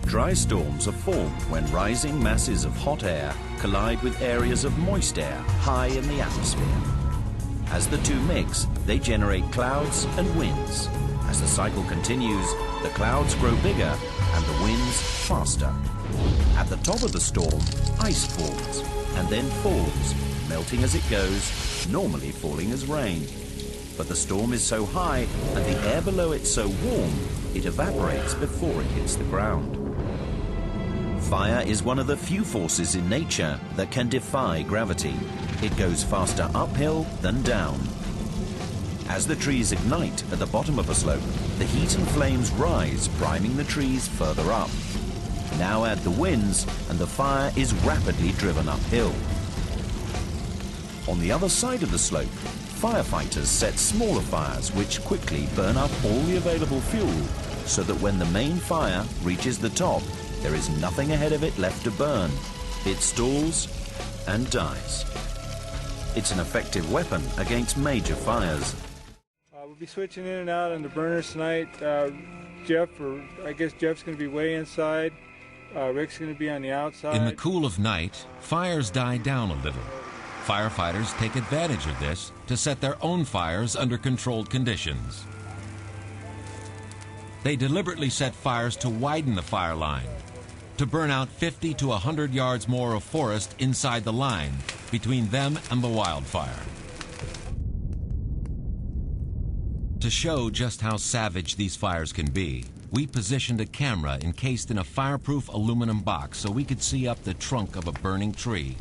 Dry storms are formed when rising masses of hot air collide with areas of moist air high in the atmosphere. As the two mix, they generate clouds and winds. As the cycle continues, the clouds grow bigger and the winds faster. At the top of the storm, ice forms and then falls, melting as it goes, normally falling as rain. But the storm is so high and the air below it so warm, it evaporates before it hits the ground. Fire is one of the few forces in nature that can defy gravity. It goes faster uphill than down. As the trees ignite at the bottom of a slope, the heat and flames rise, priming the trees further up. Now add the winds, and the fire is rapidly driven uphill. On the other side of the slope, firefighters set smaller fires which quickly burn up all the available fuel, so that when the main fire reaches the top, there is nothing ahead of it left to burn. It stalls and dies. It's an effective weapon against major fires. We'll be switching in and out on the burners tonight. Jeff's going to be way inside. Rick's going to be on the outside. In the cool of night, fires die down a little. Firefighters take advantage of this to set their own fires under controlled conditions. They deliberately set fires to widen the fire line, to burn out 50 to 100 yards more of forest inside the line between them and the wildfire. To show just how savage these fires can be, we positioned a camera encased in a fireproof aluminum box so we could see up the trunk of a burning tree.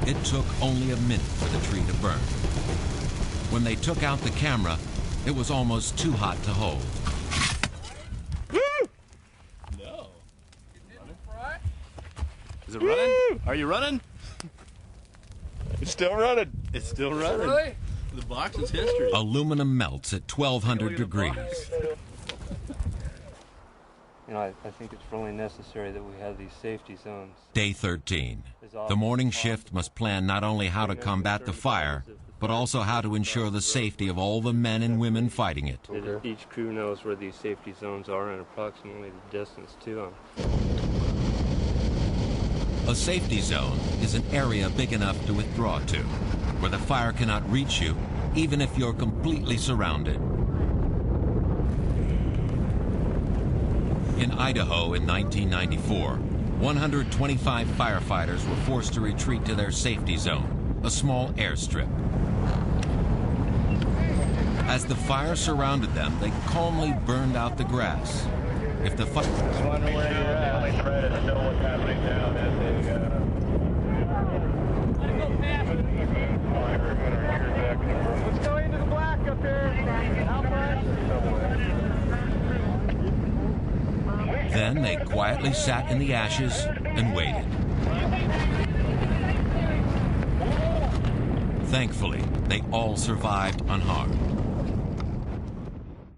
It took only a minute for the tree to burn. When they took out the camera, it was almost too hot to hold. No. Is it running? Are you running? It's still running. It's still running. Really? The box is history. Aluminum melts at 1,200 degrees. You know, I think it's really necessary that we have these safety zones. Day 13. The morning shift must plan not only how to combat the fire, but also how to ensure the safety of all the men and women fighting it. Each crew knows where these safety zones are and approximately the distance to them. A safety zone is an area big enough to withdraw to, where the fire cannot reach you, even if you're completely surrounded. In Idaho in 1994, 125 firefighters were forced to retreat to their safety zone, a small airstrip. As the fire surrounded them, they calmly burned out the grass. If the fire... Just wonder where you're at. Only try to know what's happening down as Let's go into the black up there. How much? Then they quietly sat in the ashes and waited. Thankfully, they all survived unharmed.